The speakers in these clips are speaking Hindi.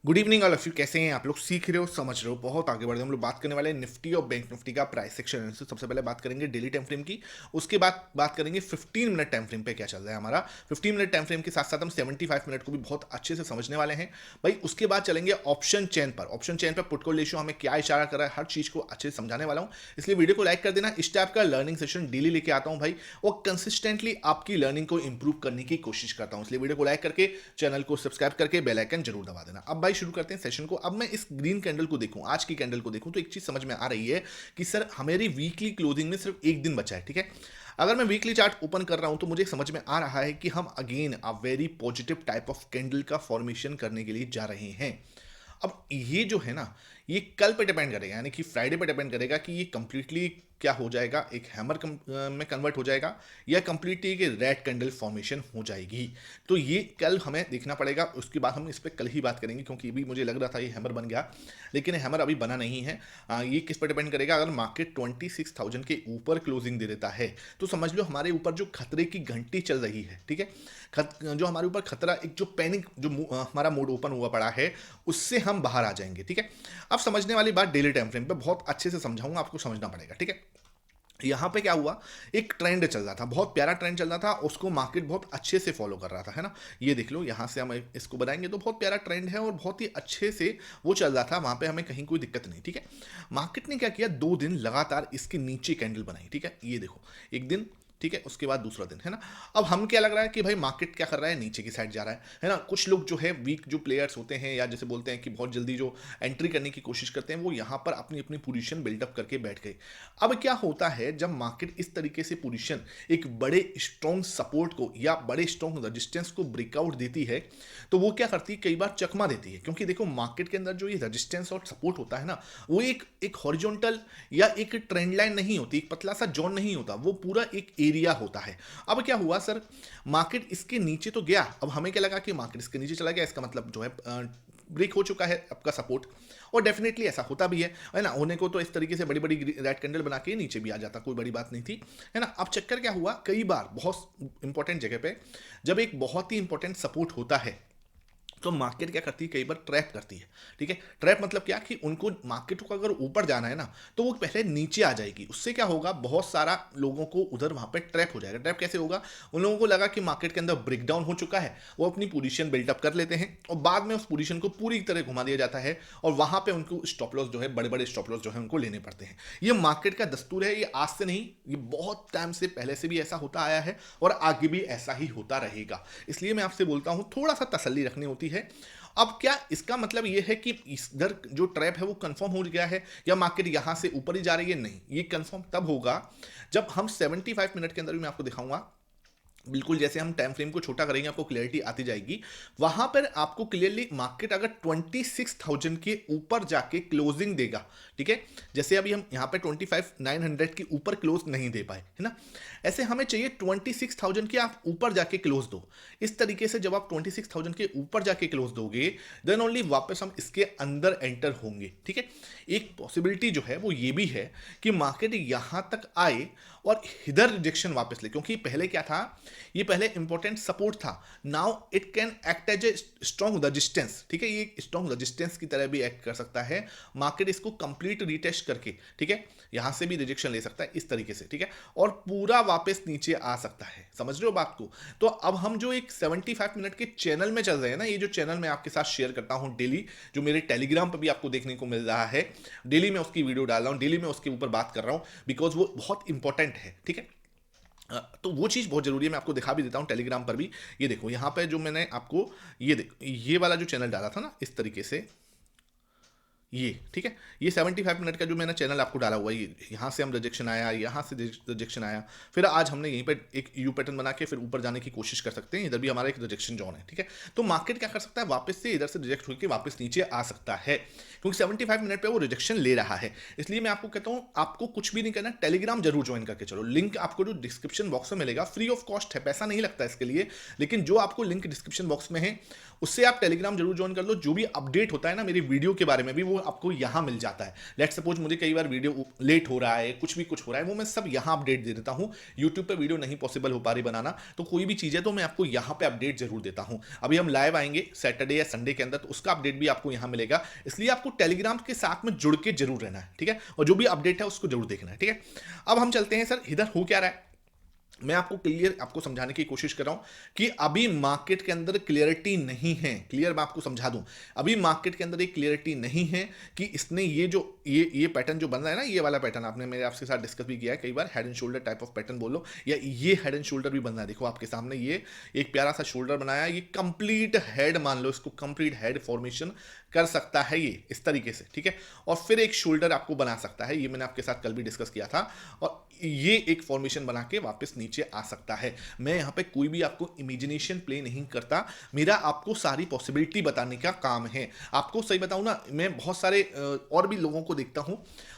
Good evening all of you. कैसे हैं आप लोग? सीख रहे हो, समझ रहे हो, बहुत आगे बढ़ रहे हो। हम लोग बात करने वाले हैं निफ्टी और बैंक निफ्टी का प्राइस सेक्शन एनालिसिस। सबसे पहले बात करेंगे डेली टाइम फ्रेम की, उसके बाद बात करेंगे 15 मिनट टाइम फ्रेम पे क्या चल रहा है हमारा। 15 मिनट टाइम फ्रेम के साथ साथ हम 75 मिनट को भी बहुत अच्छे से समझने वाले हैं भाई। उसके बाद चलेंगे ऑप्शन चेन पर। ऑप्शन चेन पर पुट कॉल रेशियो हमें क्या इशारा कर रहा है, हर चीज को अच्छे से समझाने वाला हूँ, इसलिए वीडियो को लाइक कर देना। इस टाइप का लर्निंग सेशन डेली लेके आता हूँ भाई, और कंसिस्टेंटली आपकी लर्निंग को इंप्रूव करने की कोशिश करता हूँ। इसलिए वीडियो को लाइक करके, चैनल को सब्सक्राइब करके बेल आइकन जरूर दबा देना। अब भाई शुरू करते हैं सेशन को। अब मैं इस ग्रीन कैंडल को देखूं, आज की कैंडल को देखूं, तो एक चीज समझ में आ रही है कि सर हमारी वीकली क्लोजिंग में सिर्फ एक दिन बचा है। ठीक है, अगर मैं वीकली चार्ट ओपन कर रहा हूं तो मुझे समझ में आ रहा है कि हम again a very positive type of candle का फॉर्मेशन करने के लिए जा रहे हैं। अब ये जो है ना, ये कल पे डिपेंड करेगा, यानी कि फ्राइडे पे डिपेंड करेगा कि ये कंप्लीटली क्या हो जाएगा, एक हैमर में कन्वर्ट हो जाएगा या कंप्लीटली एक रेड कैंडल फॉर्मेशन हो जाएगी। तो ये कल हमें देखना पड़ेगा, उसके बाद हम इस पर कल ही बात करेंगे, क्योंकि ये भी मुझे लग रहा था ये हैमर बन गया, लेकिन हैमर अभी बना नहीं है। ये किस पर डिपेंड करेगा? अगर मार्केट 26,000 के ऊपर क्लोजिंग दे देता है तो समझ लो हमारे ऊपर जो खतरे की घंटी चल रही है, ठीक है, जो हमारे ऊपर खतरा, एक जो पैनिक, जो हमारा मोड ओपन हुआ पड़ा है, उससे हम बाहर आ जाएंगे। ठीक है, अब समझने वाली बात डेली टाइम फ्रेम पे बहुत अच्छे से समझाऊंगा, आपको समझना पड़ेगा। ठीक है, यहां पे क्या हुआ, एक ट्रेंड चल रहा था, बहुत प्यारा ट्रेंड चल रहा था, उसको मार्केट बहुत अच्छे से फॉलो कर रहा था, है ना। ये देख लो, यहां से हम इसको बनाएंगे तो बहुत प्यारा ट्रेंड है और बहुत ही अच्छे से वो चल रहा था, वहां पे हमें कहीं कोई दिक्कत नहीं। ठीक है, मार्केट ने क्या किया, 2 दिन लगातार इसके नीचे कैंडल बनाई। ठीक है, ये देखो, एक दिन, ठीक है, उसके बाद दूसरा दिन, है ना। अब हम क्या लग रहा है कि भाई मार्केट क्या कर रहा है, नीचे की साइड जा रहा है ना। कुछ लोग जो है वीक जो प्लेयर्स होते हैं, या जैसे बोलते हैं कि बहुत जल्दी जो एंट्री करने की कोशिश करते हैं, वो यहाँ पर अपनी अपनी पोजीशन बिल्डअप करके बैठ गए। अब क्या होता है, जब मार्केट इस तरीके से पोजीशन एक बड़े स्ट्रॉन्ग सपोर्ट को या बड़े स्ट्रॉन्ग रेजिस्टेंस को ब्रेकआउट देती है, तो वो क्या करती है, कई बार चकमा देती है। क्योंकि देखो, मार्केट के अंदर जो ये रेजिस्टेंस और सपोर्ट होता है ना, वो एक एक हॉरिजॉन्टल या एक ट्रेंड लाइन नहीं होती, एक पतला सा जोन नहीं होता, वो पूरा एक एरिया होता है। अब क्या हुआ सर, मार्केट इसके नीचे तो गया, अब हमें क्या लगा कि मार्केट इसके नीचे चला गया, इसका मतलब जो है ब्रेक हो चुका है आपका सपोर्ट। और डेफिनेटली ऐसा होता भी है ना। होने को तो इस तरीके से बड़ी बड़ी रेड कैंडल बना के नीचे भी आ जाता, कोई बड़ी बात नहीं थी, है ना। अब चक्कर क्या हुआ, कई बार बहुत इंपॉर्टेंट जगह पे जब एक बहुत ही इंपॉर्टेंट सपोर्ट होता है, तो मार्केट क्या करती है, कई बार ट्रैप करती है। ठीक है, ट्रैप मतलब क्या, कि उनको मार्केट को अगर ऊपर जाना है ना, तो वो पहले नीचे आ जाएगी। उससे क्या होगा, बहुत सारा लोगों को उधर वहां पे ट्रैप हो जाएगा। ट्रैप कैसे होगा, उन लोगों को लगा कि मार्केट के अंदर ब्रेकडाउन हो चुका है, वो अपनी पोजीशन बिल्डअप कर लेते हैं और बाद में उस पोजीशन को पूरी तरह घुमा दिया जाता है, और वहां पे उनको स्टॉप लॉस जो है, बड़े बड़े स्टॉप लॉस जो है उनको लेने पड़ते हैं। ये मार्केट का दस्तूर है, ये आज से नहीं, ये बहुत टाइम से पहले से भी ऐसा होता आया है और आगे भी ऐसा ही होता रहेगा। इसलिए मैं आपसे बोलता हूं, थोड़ा सा तसल्ली रखनी होती है। अब क्या इसका मतलब यह है कि इधर जो ट्रैप है वो कंफर्म हो गया है, या मार्केट यहां से ऊपर ही जा रही है? नहीं, ये कंफर्म तब होगा जब हम 75 मिनट के अंदर भी, मैं आपको दिखाऊंगा, बिल्कुल जैसे हम टाइम फ्रेम को छोटा करेंगे आपको क्लियरिटी आती जाएगी। वहां पर आपको क्लियरली मार्केट अगर 26,000 के ऊपर जाके क्लोजिंग देगा, ठीक है, जैसे अभी हम यहां पे 25,900 के ऊपर क्लोज नहीं दे पाए, है ना, ऐसे हमें चाहिए 26,000 के आप ऊपर जाके क्लोज दो। इस तरीके से जब आप 26,000 के ऊपर जाके क्लोज दोगे, देन ओनली वापस हम इसके अंदर एंटर होंगे। ठीक है, एक पॉसिबिलिटी जो है वो ये भी है कि मार्केट यहां तक आए और इधर रिजेक्शन वापस ले, क्योंकि पहले क्या था, ये पहले इंपॉर्टेंट सपोर्ट था, now it can act as a strong resistance. ठीक है, ये स्ट्रॉन्ग रेजिस्टेंस की तरह भी एक्ट कर सकता है। मार्केट इसको कंप्लीट रीटेस्ट करके, ठीक है, यहां से भी रिजेक्शन ले सकता है इस तरीके से, ठीक है, और पूरा वापस नीचे आ सकता है। समझ रहे हो बात को? तो अब हम जो एक 75 मिनट के चैनल में चल रहे हैं ना, ये जो चैनल मैं आपके साथ शेयर करता हूं डेली, जो मेरे टेलीग्राम पर भी आपको देखने को मिल रहा है, डेली मैं उसकी वीडियो डाल रहा हूं, डेली मैं उसके ऊपर बात कर रहा हूं, बिकॉज वो बहुत इंपॉर्टेंट है। ठीक है, तो वो चीज़ बहुत ज़रूरी है, मैं आपको दिखा भी देता हूँ टेलीग्राम पर भी। ये देखो, यहाँ पे जो मैंने आपको, ये देखो, ये वाला जो चैनल डाला था ना, इस तरीके से, ये ठीक है, ये 75 मिनट का जो मैंने चैनल आपको डाला हुआ है, ये यहाँ से हम रिजेक्शन आया, यहाँ से रिजेक्शन आया, फिर आज हमने यहीं पे एक यू पैटर्न बना के फिर ऊपर जाने की कोशिश कर सकते हैं। इधर भी हमारा एक रिजेक्शन जोन है। ठीक है, तो मार्केट क्या कर सकता है, वापस से इधर से रिजेक्ट होकर वापस नीचे आ सकता है। क्योंकि 75 मिनट पे वो रिजेक्शन ले रहा है। इसलिए मैं आपको कहता हूं आपको कुछ भी नहीं करना, टेलीग्राम जरूर ज्वाइन करके चलो। लिंक आपको जो डिस्क्रिप्शन बॉक्स में मिलेगा, फ्री ऑफ कॉस्ट है, पैसा नहीं लगता इसके लिए, लेकिन जो आपको लिंक डिस्क्रिप्शन बॉक्स में है उससे आप टेलीग्राम जरूर ज्वाइन कर लो। जो भी अपडेट होता है ना मेरी वीडियो के बारे में भी, वो आपको यहां मिल जाता है। लेट्स सपोज मुझे कई बार वीडियो लेट हो रहा है, कुछ हो रहा है, वो मैं सब यहां अपडेट दे देता हूं। यूट्यूब पे वीडियो नहीं पॉसिबल हो पा रही बनाना, तो कोई भी चीज है तो मैं आपको यहां पे अपडेट जरूर देता हूं। अभी हम लाइव आएंगे सैटरडे या संडे के अंदर, तो उसका अपडेट भी आपको यहां मिलेगा। इसलिए आपको टेलीग्राम के साथ में जुड़ के जरूर रहना है, ठीक है, और जो भी अपडेट है उसको जरूर देखना है, ठीक है। अब हम चलते हैं सर, इधर हो क्या रहा है, मैं आपको समझाने की कोशिश कर रहा हूं कि अभी मार्केट के अंदर क्लियरिटी नहीं है। क्लियर मैं आपको समझा दूं, अभी मार्केट के अंदर एक क्लियरिटी नहीं है कि इसने ये पैटर्न जो बन रहा है ना, ये वाला पैटर्न आपने मेरे आपके साथ डिस्कस भी किया है कई बार, head and shoulder type of pattern बोलो, या ये हेड एंड शोल्डर भी बन रहा है। देखो आपके सामने ये एक प्यारा सा शोल्डर बनाया, ये कंप्लीट हेड मान लो इसको, कंप्लीट हेड फॉर्मेशन कर सकता है ये इस तरीके से, ठीक है, और फिर एक शोल्डर आपको बना सकता है, ये मैंने आपके साथ कल भी डिस्कस किया था, और ये एक फॉर्मेशन बना के वापस नीचे आ सकता है। मैं यहां पे कोई भी आपको इमेजिनेशन प्ले नहीं करता, मेरा आपको सारी पॉसिबिलिटी बताने का काम है। आपको सही बताऊं ना, मैं बहुत सारे और भी लोगों को देखता हूं,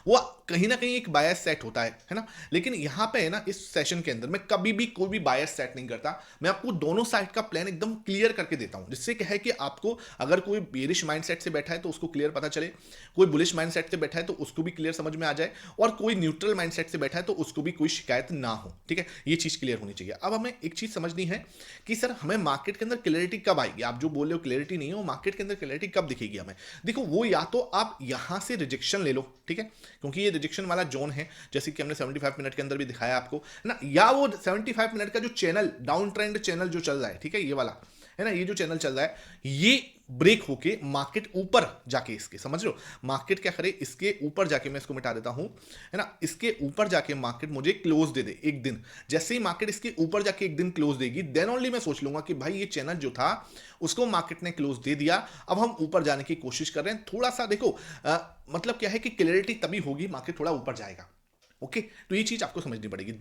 वो कहीं ना कहीं एक बायस सेट होता है ना, लेकिन यहां पे है ना इस सेशन के अंदर मैं कभी भी कोई भी बायस सेट नहीं करता। मैं आपको दोनों साइड का प्लान एकदम क्लियर करके देता हूं, जिससे क्या है कि आपको अगर कोई बेरिश माइंडसेट से बैठा है तो उसको क्लियर पता चले, कोई बुलिश माइंडसेट से बैठा है तो उसको भी क्लियर समझ में आ जाए, और कोई न्यूट्रल माइंडसेट से बैठा है तो उसको भी कोई शिकायत ना हो, ठीक है, ये चीज क्लियर होनी चाहिए। अब हमें एक चीज समझनी है कि सर हमें मार्केट के अंदर क्लियरिटी कब आएगी। आप जो बोल रहे हो क्लियरिटी नहीं है, वो मार्केट के अंदर क्लियरिटी कब दिखेगी हमें, देखो वो या तो आप यहां से रिजेक्शन ले लो, ठीक है, क्योंकि ये रिजेक्शन वाला जोन है, जैसे कि हमने 75 मिनट के अंदर भी दिखाया आपको ना, या वो 75 मिनट का जो चैनल डाउन ट्रेंड चैनल जो चल रहा है, ठीक है, ये वाला है ना, ये जो चैनल चल रहा है, ये ब्रेक होके मार्केट ऊपर जाके, इसके समझ लो मार्केट क्या करे, इसके ऊपर जाके, मैं इसको मिटा देता हूं, है ना, इसके ऊपर जाके मार्केट मुझे क्लोज दे दे एक दिन। जैसे ही मार्केट इसके ऊपर जाके एक दिन क्लोज देगी, देन ओनली मैं सोच लूंगा कि भाई ये चैनल जो था उसको मार्केट ने क्लोज दे दिया, अब हम ऊपर जाने की कोशिश कर रहे हैं। थोड़ा सा देखो मतलब क्या है कि क्लियरिटी तभी होगी मार्केट थोड़ा ऊपर जाएगा, ओके, तो ये चीज आपको समझनी पड़ेगी।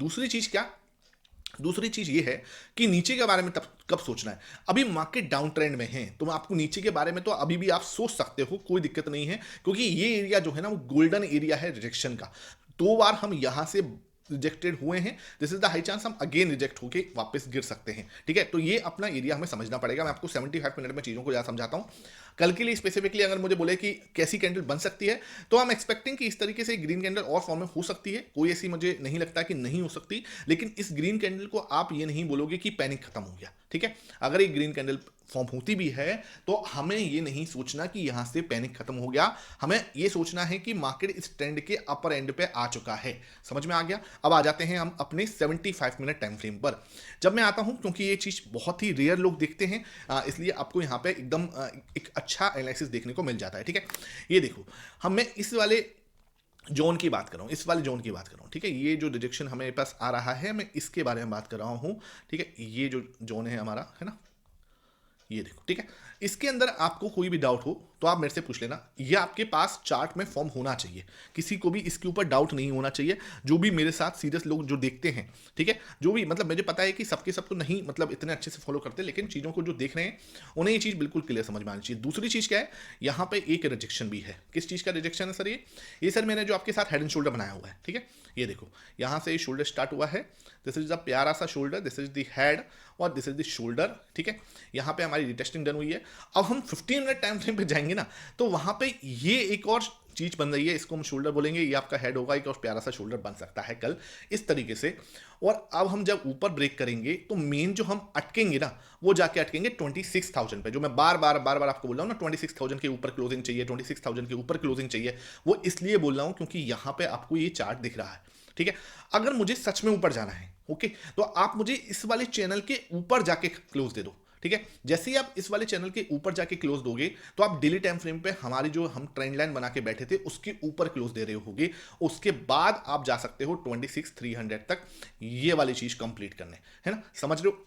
दूसरी चीज ये है कि नीचे के बारे में तब कब सोचना है। अभी मार्केट डाउन ट्रेंड में है, तो आपको नीचे के बारे में तो अभी भी आप सोच सकते हो, कोई दिक्कत नहीं है, क्योंकि ये एरिया जो है ना वो गोल्डन एरिया है रिजेक्शन का। 2 बार हम यहां से रिजेक्टेड हुए हैं, this is the high chance हम अगेन रिजेक्ट होके वापस गिर सकते हैं, ठीक है, तो ये अपना एरिया हमें समझना पड़ेगा। मैं आपको 75 मिनट में चीजों को ज्यादा समझाता हूं। कल के लिए स्पेसिफिकली अगर मुझे बोले कि कैसी कैंडल बन सकती है, तो आई एम एक्सपेक्टिंग कि इस तरीके से ग्रीन कैंडल और फॉर्म में हो सकती है, कोई ऐसी मुझे नहीं लगता कि नहीं हो सकती, लेकिन इस ग्रीन कैंडल को आप ये नहीं बोलोगे कि पैनिक खत्म हो गया, ठीक है। अगर एक ग्रीन कैंडल फॉर्म होती भी है तो हमें ये नहीं सोचना कि यहां से पैनिक खत्म हो गया, हमें ये सोचना है कि मार्केट इस ट्रेंड के अपर एंड पे आ चुका है। समझ में आ गया। अब आ जाते हैं हम अपने 75 मिनट टाइम फ्रेम पर। जब मैं आता हूं, क्योंकि ये चीज बहुत ही रेयर लोग देखते हैं, इसलिए आपको यहां पे एकदम एक अच्छा एनालिसिस देखने को मिल जाता है, ठीक है। ये देखो, मैं इस वाले जोन की बात कर रहा हूँ, इस वाले जोन की बात कर रहा हूँ, ठीक है। ये जो रिजेक्शन हमें पास आ रहा है, मैं इसके बारे में बात कर रहा हूँ, ठीक है। ये जो जोन है हमारा, है ना, ये देखो, ठीक है। इसके अंदर आपको कोई भी डाउट हो तो आप मेरे से पूछ लेना, ये आपके पास चार्ट में फॉर्म होना चाहिए, किसी को भी इसके ऊपर डाउट नहीं होना चाहिए। जो भी मेरे साथ सीरियस लोग जो देखते हैं, ठीक है, जो भी मतलब मुझे पता है कि सबके सब तो नहीं मतलब इतने अच्छे से फॉलो करते, लेकिन चीज़ों को जो देख रहे हैं उन्हें ये चीज़ बिल्कुल क्लियर समझ में आनी चाहिए। दूसरी चीज़ क्या है, यहाँ पे एक रिजेक्शन भी है। किस चीज़ का रिजेक्शन है सर? ये सर मैंने जो आपके साथ हेड एंड शोल्डर बनाया हुआ है, ठीक है। ये देखो, यहाँ से ये शोल्डर स्टार्ट हुआ है, दिस इज द प्यारा सा shoulder, this is the head और दिस इज द शोल्डर, ठीक है। यहाँ पे हमारी रिटेस्टिंग डन हुई है। अब हम 15 मिनट टाइम फ्रेम पे जाएंगे ना, तो वहां पे ये एक और चीज बन रही है, इसको हम शोल्डर बोलेंगे, ये आपका हेड होगा, एक और प्यारा सा शोल्डर बन सकता है कल इस तरीके से। और अब हम जब ऊपर ब्रेक करेंगे तो मेन जो हम अटकेंगे ना, वो जाके अटकेंगे 26,000 पे, जो मैं बार बार आपको बोल रहा हूँ ना, 26,000 के ऊपर क्लोजिंग चाहिए, 26,000 के ऊपर क्लोजिंग चाहिए। वो इसलिए बोल रहा हूँ क्योंकि यहाँ पे आपको ये चार्ट दिख रहा है, ठीक है। अगर मुझे सच में ऊपर जाना है, ओके, तो आप मुझे इस वाले चैनल के ऊपर जाके क्लोज दे दो, ठीक है। जैसे ही आप इस वाले चैनल के ऊपर जाके क्लोज दोगे तो आप डेली टाइम फ्रेम पे हमारी जो हम ट्रेंड लाइन बना के बैठे थे उसके ऊपर क्लोज दे रहे होगे। उसके बाद आप जा सकते हो 26,300 तक, ये वाली चीज कंप्लीट करने, है ना, समझ रहे हो।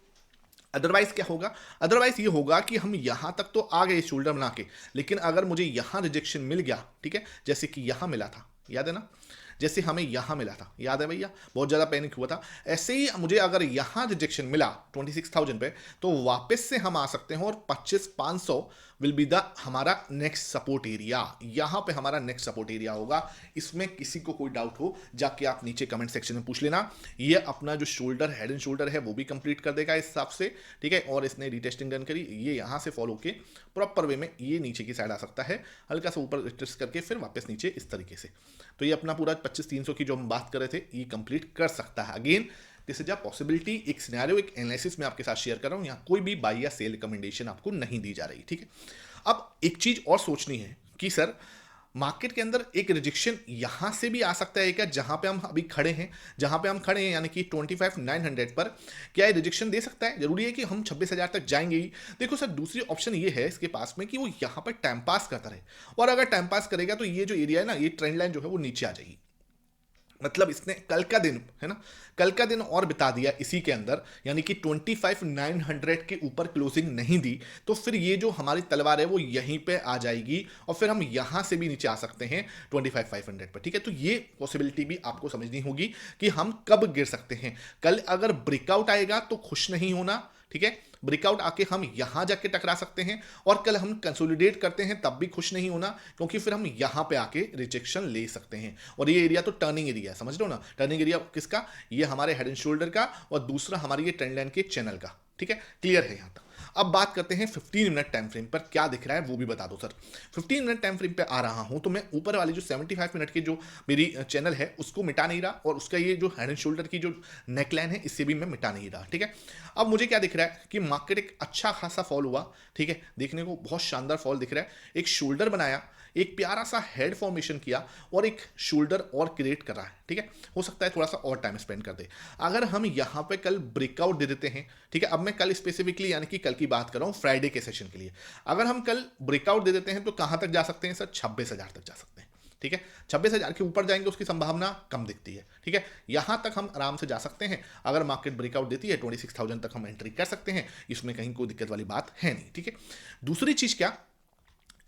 अदरवाइज क्या होगा? अदरवाइज ये होगा कि हम यहां तक तो आ गए शोल्डर बना के, लेकिन अगर मुझे यहां रिजेक्शन मिल गया, ठीक है, जैसे कि यहां मिला था, याद है ना, जैसे हमें यहाँ मिला था, याद है भैया, बहुत ज़्यादा पैनिक हुआ था। ऐसे ही मुझे अगर यहाँ रिजेक्शन मिला 26,000 पे, तो वापस से हम आ सकते हैं और 25,500 विल बी द हमारा नेक्स्ट सपोर्ट एरिया। यहाँ पे हमारा नेक्स्ट सपोर्ट एरिया होगा। इसमें किसी को कोई डाउट हो जाके आप नीचे कमेंट सेक्शन में पूछ लेना। ये अपना जो शोल्डर, हेड एंड शोल्डर है, वो भी कंप्लीट कर देगा इस हिसाब से, ठीक है। और इसने रीटेस्टिंग डन करी, ये यहाँ से फॉलो के प्रॉपर वे में ये नीचे की साइड आ सकता है, हल्का सा ऊपर टेस्ट करके फिर वापस नीचे इस तरीके से। तो ये अपना पूरा 25,300 की जो हम बात कर रहे थे, ये कंप्लीट कर सकता है। Again this is a possibility, एक सिनेरियो, एक एनालिसिस मैं आपके साथ शेयर कर रहा हूं। यहाँ कोई भी बाई या सेल रिकमेंडेशन आपको नहीं दी जा रही, ठीक है। अब एक चीज और सोचनी है कि सर मार्केट के अंदर एक रिजेक्शन यहां से भी आ सकता है क्या, जहां पे हम अभी खड़े हैं, जहां पे हम खड़े हैं यानी कि 25,900 पर, क्या ये रिजेक्शन दे सकता है? जरूरी है कि हम 26,000 तक जाएंगे ही? देखो सर, दूसरी ऑप्शन ये है इसके पास में कि वो यहां पर टाइम पास करता रहे, और अगर टाइम पास करेगा तो ये जो एरिया है ना, ये ट्रेंड लाइन जो है वो नीचे आ जाएगी। मतलब इसने कल का दिन है ना, कल का दिन और बिता दिया इसी के अंदर, यानी कि 25,900 के ऊपर क्लोजिंग नहीं दी, तो फिर ये जो हमारी तलवार है वो यहीं पे आ जाएगी, और फिर हम यहां से भी नीचे आ सकते हैं 25,500 पर, ठीक है। तो ये पॉसिबिलिटी भी आपको समझनी होगी कि हम कब गिर सकते हैं। कल अगर ब्रेकआउट आएगा तो खुश नहीं होना, ठीक है। ब्रेकआउट आके हम यहां जाके टकरा सकते हैं, और कल हम कंसोलिडेट करते हैं तब भी खुश नहीं होना, क्योंकि फिर हम यहां पे आके रिजेक्शन ले सकते हैं। और ये एरिया तो टर्निंग एरिया है, समझ लो ना। टर्निंग एरिया किसका? ये हमारे हेड एंड शोल्डर का, और दूसरा हमारी ये ट्रेंड लाइन के चैनल का, ठीक है। क्लियर है यहां तक। अब बात करते हैं 15 मिनट टाइम फ्रेम पर, क्या दिख रहा है वो भी बता दो सर। 15 मिनट टाइम फ्रेम पे आ रहा हूं तो मैं ऊपर वाली जो 75 मिनट की जो मेरी चैनल है उसको मिटा नहीं रहा, और उसका ये जो हेड एंड शोल्डर की जो नेकलाइन है इससे भी मैं मिटा नहीं रहा, ठीक है। अब मुझे क्या दिख रहा है कि मार्केट एक अच्छा खासा फॉल हुआ, ठीक है, देखने को बहुत शानदार फॉल दिख रहा है। एक शोल्डर बनाया, एक प्यारा सा हेड फॉर्मेशन किया, और एक शोल्डर और क्रिएट कर रहा है, ठीक है। हो सकता है थोड़ा सा और टाइम स्पेंड कर दे। अगर हम यहां पे कल ब्रेकआउट दे देते हैं, ठीक है, अब मैं कल स्पेसिफिकली यानी कि कल की बात कर रहा हूं, फ्राइडे के सेशन के लिए, अगर हम कल ब्रेकआउट दे देते हैं तो कहां तक जा सकते हैं सर? 26,000 तक जा सकते हैं, ठीक है। 26,000 के ऊपर जाएंगे उसकी संभावना कम दिखती है, ठीक है। यहां तक हम आराम से जा सकते हैं। अगर मार्केट ब्रेकआउट देती है 26,000 तक हम एंट्री कर सकते हैं, इसमें कहीं कोई दिक्कत वाली बात है नहीं, ठीक है। दूसरी चीज क्या,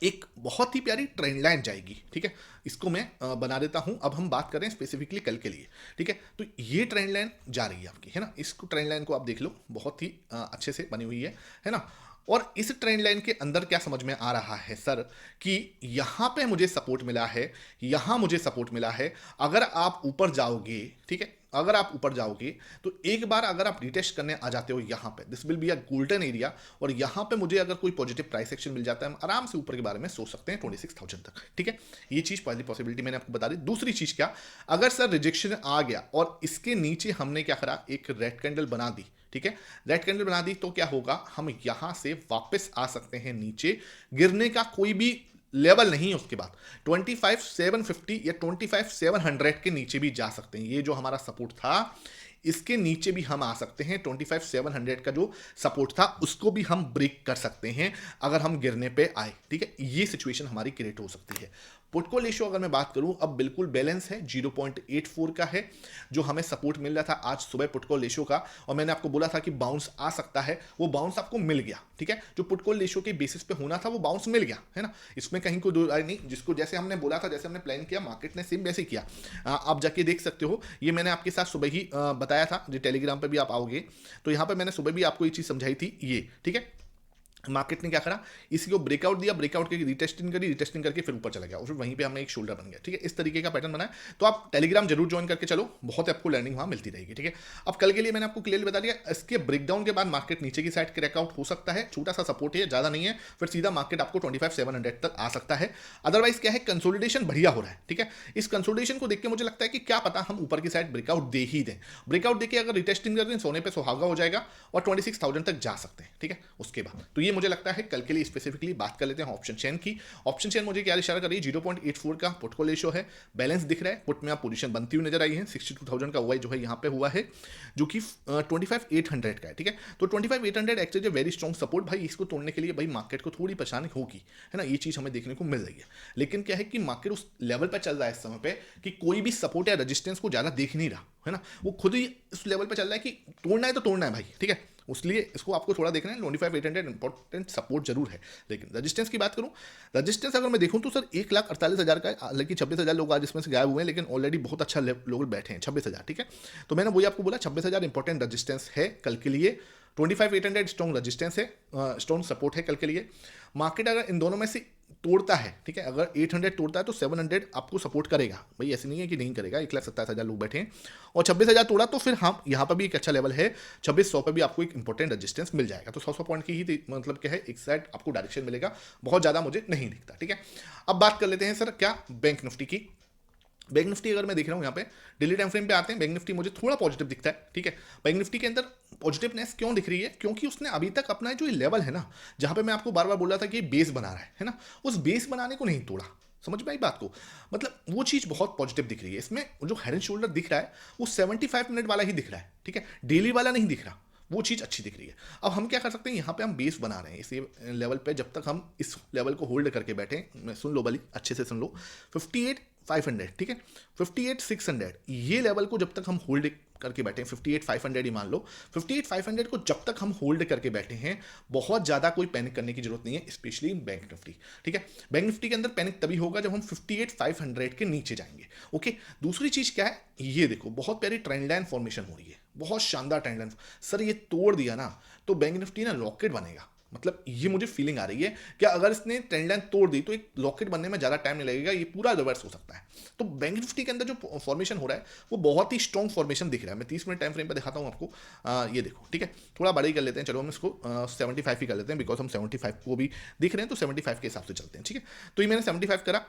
एक बहुत ही प्यारी ट्रेंड लाइन जाएगी, ठीक है। इसको मैं बना देता हूं। अब हम बात करें स्पेसिफिकली कल के लिए, ठीक है। तो ये ट्रेंड लाइन जा रही है आपकी, है ना। इसको ट्रेंड लाइन को आप देख लो, बहुत ही अच्छे से बनी हुई है ना। और इस ट्रेंड लाइन के अंदर क्या समझ में आ रहा है सर, कि यहां पे मुझे सपोर्ट मिला है, यहां मुझे सपोर्ट मिला है। अगर आप ऊपर जाओगे, ठीक है, अगर आप ऊपर जाओगे तो एक बार अगर आप रिटेस्ट करने आ जाते हो यहां पे, this will be a golden area, और यहां पे मुझे अगर कोई पॉजिटिव प्राइस एक्शन मिल जाता है, हम आराम से ऊपर के बारे में सोच सकते हैं 26,000 तक, ठीक है। ये चीज पहली पॉसिबिलिटी मैंने आपको बता दी। दूसरी चीज क्या, अगर सर रिजेक्शन आ गया और इसके नीचे हमने क्या करा, एक रेड कैंडल बना दी, ठीक है, रेड कैंडल बना दी, तो क्या होगा, हम यहां से वापस आ सकते हैं नीचे। गिरने का कोई भी लेवल नहीं है उसके बाद। 25,750 या 25,700 के नीचे भी जा सकते हैं। ये जो हमारा सपोर्ट था, इसके नीचे भी हम आ सकते हैं। 25,700 का जो सपोर्ट था उसको भी हम ब्रेक कर सकते हैं अगर हम गिरने पे आए, ठीक है। ये सिचुएशन हमारी क्रिएट हो सकती है। पुट कॉल रेशियो अगर मैं बात करूं, अब बिल्कुल बैलेंस है, 0.84 का है, जो हमें सपोर्ट मिल रहा था आज सुबह पुट कॉल रेशियो का, और मैंने आपको बोला था कि बाउंस आ सकता है, वो बाउंस आपको मिल गया, ठीक है। जो पुट कॉल रेशियो के बेसिस पे होना था वो बाउंस मिल गया, है ना। इसमें कहीं कोई दो राय नहीं, जिसको जैसे हमने बोला था, जैसे हमने प्लान किया, मार्केट ने सेम वैसे किया। आप जाके देख सकते हो, ये मैंने आपके साथ सुबह ही बताया था, जो टेलीग्राम पर भी आप आओगे तो यहाँ पर मैंने सुबह भी आपको ये चीज़ समझाई थी, ये ठीक है। मार्केट ने क्या करा, इसी को ब्रेकआउट दिया, ब्रेकआउट की रिटेस्टिंग करी, रिटेस्टिंग करके फिर ऊपर चला गया, और फिर वहीं पे हमने एक शोल्डर बन गया, ठीक है। इस तरीके का पैटर्न बनाया। तो आप टेलीग्राम जरूर ज्वाइन करके चलो, बहुत आपको लर्निंग वहां मिलती रहेगी, ठीक है। अब कल के लिए मैंने आपको क्लियरली बता दिया, इसके ब्रेकडाउन के बाद मार्केट नीचे की साइड क्रैकआउट हो सकता है, छोटा सा सपोर्ट है, ज्यादा नहीं है, फिर सीधा मार्केट आपको 25,700 तक आ सकता है। अदरवाइज क्या है, कंसोलिडेशन बढ़िया हो रहा है, ठीक है। इस कंसोलिडेशन को देख के मुझे लगता है कि क्या पता हम ऊपर की साइड ब्रेकआउट दे ही दें। ब्रेकआउट देके अगर रिटेस्टिंग कर दें, सोने पे सुहागा हो जाएगा, और 26,000 तक जा सकते हैं, ठीक है। उसके बाद तो ये मुझे लगता है कल के लिए स्पेसिफिकली बात कर लेते हैं ऑप्शन चेन की। ऑप्शन चेन मुझे क्या इशारा कर रही है, 0.84 का पुट कॉल रेशियो है, बैलेंस दिख रहा है, पुट में आप पोजीशन बनती हुई नजर आई है। 62,000 का ओवाई जो है यहाँ पे हुआ है, जो कि 25,800 का है, ठीक है। तो 25,800 एक्चुअली वेरी स्ट्रॉन्ग सपोर्ट, भाई इसको तोड़ने के लिए भाई मार्केट को थोड़ी परेशानी होगी, है ना। ये चीज हमें देखने को मिल रही है। लेकिन क्या है कि मार्केट उस लेवल पर चल रहा है इस समय पे कि कोई भी सपोर्ट या रेजिस्टेंस को ज्यादा देख नहीं रहा, है ना। वो खुद ही उस लेवल पर चल रहा है कि तोड़ना है तो तोड़ना है भाई, ठीक है। उसलिए इसको आपको थोड़ा देखना है। 25,800 इंपॉर्टेंट सपोर्ट जरूर है। लेकिन रजिस्टेंस की बात करूं, रजिस्टेंस अगर मैं देखूं तो सर 1,48,000 का है, हालांकि 26,000 लोग आज इसमें से गायब हुए हैं, लेकिन ऑलरेडी बहुत अच्छा लोग बैठे हैं 26,000, ठीक है। तो मैंने वही आपको बोला 26,000 इंपॉर्टेंट रजिस्टेंस है कल के लिए, 25,800 स्ट्रॉन्ग रजिस्टेंस है, स्ट्रॉन्ग सपोर्ट है कल के लिए। मार्केट अगर इन दोनों में से तोड़ता है, ठीक है, अगर 800 तोड़ता है तो 700 आपको सपोर्ट करेगा, भाई ऐसे नहीं है कि नहीं करेगा, 1,27,000 लोग बैठे हैं और 26,000 तोड़ा तो फिर हम यहाँ पर भी एक अच्छा लेवल है, 2600 पे भी आपको एक इंपॉर्टेंट रेजिस्टेंस मिल जाएगा। तो 100 पॉइंट की ही मतलब क्या है, एक साइड आपको डायरेक्शन मिलेगा, बहुत ज़्यादा मुझे नहीं दिखता, ठीक है। अब बात कर लेते हैं सर क्या बैंक निफ्टी की। बैंक निफ्टी अगर मैं देख रहा हूँ यहाँ पे डेली टाइम फ्रेम पे आते हैं, बैंक निफ्टी मुझे थोड़ा पॉजिटिव दिखता है, ठीक है। बैंक निफ्टी के अंदर पॉजिटिवनेस क्यों दिख रही है, क्योंकि उसने अभी तक अपना जो लेवल है ना, जहाँ पे मैं आपको बार बार बोल रहा था कि बेस बना रहा है ना, उस बेस बनाने को नहीं तोड़ा। समझ में आई बात को, मतलब वो चीज़ बहुत पॉजिटिव दिख रही है। इसमें जो हेड एंड शोल्डर दिख रहा है वो 75 मिनट वाला ही दिख रहा है, ठीक है, डेली वाला नहीं दिख रहा, वो चीज़ अच्छी दिख रही है। अब हम क्या कर सकते हैं, यहाँ पे हम बेस बना रहे हैं इस लेवल पे, जब तक हम इस लेवल को होल्ड करके बैठे, सुन लो भली अच्छे से सुन लो, 58,500, ठीक है, 58,600 ये लेवल को जब तक हम होल्ड करके बैठे हैं, 58,500 ही मान लो, 58,500 को जब तक हम होल्ड करके बैठे हैं, बहुत ज़्यादा कोई पैनिक करने की जरूरत नहीं है, स्पेशली बैंक निफ्टी, ठीक है। बैंक निफ्टी के अंदर पैनिक तभी होगा जब हम 58,500 के नीचे जाएंगे, ओके। दूसरी चीज़ क्या है, ये देखो बहुत प्यारी ट्रेंड लाइन फॉर्मेशन हो रही है, बहुत शानदार ट्रेंड लाइन। सर ये तोड़ दिया ना तो बैंक निफ्टी ना रॉकेट बनेगा, मतलब ये मुझे फीलिंग आ रही है कि अगर इसने ट्रेंड लाइन तोड़ दी तो एक रॉकेट बनने में ज़्यादा टाइम नहीं लगेगा, ये पूरा रिवर्स हो सकता है। तो बैंक निफ्टी के अंदर जो फॉर्मेशन हो रहा है वो बहुत ही स्ट्रॉन्ग फॉर्मेशन दिख रहा है। मैं 30 मिनट टाइम फ्रेम पर दिखाता हूँ आपको, ये देखो, ठीक है, थोड़ा बड़ा ही कर लेते हैं, चलो हम इसको 75 ही कर लेते हैं, बिकॉज हम 75 को भी दिख रहे हैं, तो 75 के हिसाब से चलते हैं, ठीक है। तो ये मैंने 75 करा,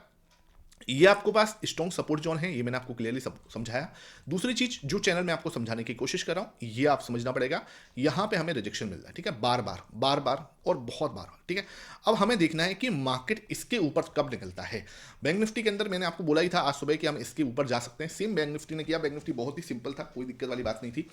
ये आपको पास स्ट्रॉन्ग सपोर्ट जोन है, ये मैंने आपको क्लियरली समझाया। दूसरी चीज जो चैनल में आपको समझाने की कोशिश कर रहा हूं, ये आप समझना पड़ेगा, यहां पे हमें रिजेक्शन मिल रहा है, ठीक है, बार बार और बहुत बार, ठीक है। अब हमें देखना है कि मार्केट इसके ऊपर कब निकलता है। बैंक निफ्टी के अंदर मैंने आपको बोला ही था आज सुबह कि हम इसके ऊपर जा सकते हैं, सेम बैंक निफ्टी ने किया। बैंक निफ्टी बहुत ही सिंपल था, कोई दिक्कत वाली बात नहीं थी।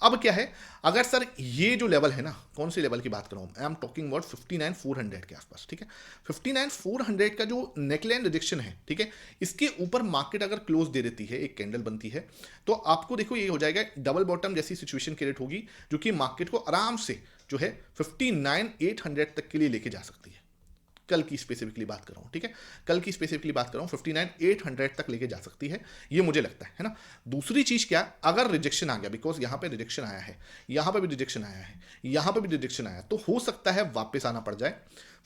अब क्या है, अगर सर ये जो लेवल है ना, कौन से लेवल की बात कर रहा हूं, आई एम टॉकिंग अबाउट 59,400 के आसपास, ठीक है। 59,400 का जो नेकलाइन रिजेक्शन है, ठीक है, इसके ऊपर मार्केट अगर क्लोज दे देती है, एक कैंडल बनती है, तो आपको देखो ये हो जाएगा डबल बॉटम जैसी सिचुएशन क्रिएट होगी, जो कि मार्केट को आराम से जो है 59,800 तक के लिए लेके जा सकती है। कल की स्पेसिफिकली बात कर रहा हूं, ठीक है, कल की स्पेसिफिकली बात कर रहा हूं, 59,800 तक लेके जा सकती है, ये मुझे लगता है ना। दूसरी चीज क्या, अगर रिजेक्शन आ गया, बिकॉज यहां पे रिजेक्शन आया है, यहां पे भी रिजेक्शन आया है, यहां पे भी रिजेक्शन आया, तो हो सकता है वापस आना पड़ जाए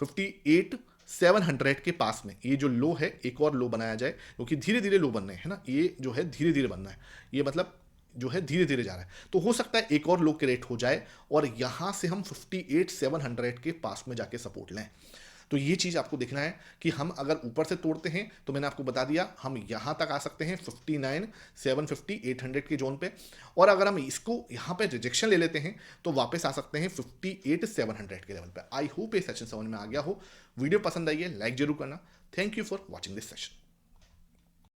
58,700 के पास में। ये जो लो है एक और लो बनाया जाए, क्योंकि धीरे धीरे लो बन रहे हैं ना, ये जो है धीरे धीरे बनना है, ये मतलब जो है धीरे धीरे जा रहा है, तो हो सकता है एक और लो क्रिएट हो जाए और यहां से हम 58,700 के पास में जाके सपोर्ट लें। तो ये चीज़ आपको देखना है कि हम अगर ऊपर से तोड़ते हैं तो मैंने आपको बता दिया हम यहाँ तक आ सकते हैं 59,750 800 के जोन पे, और अगर हम इसको यहाँ पे रिजेक्शन ले लेते हैं तो वापस आ सकते हैं 58,700 के लेवल पे। आई होप ये सेशन समझ में आ गया हो। वीडियो पसंद आई है लाइक जरूर करना। Thank you for watching this session.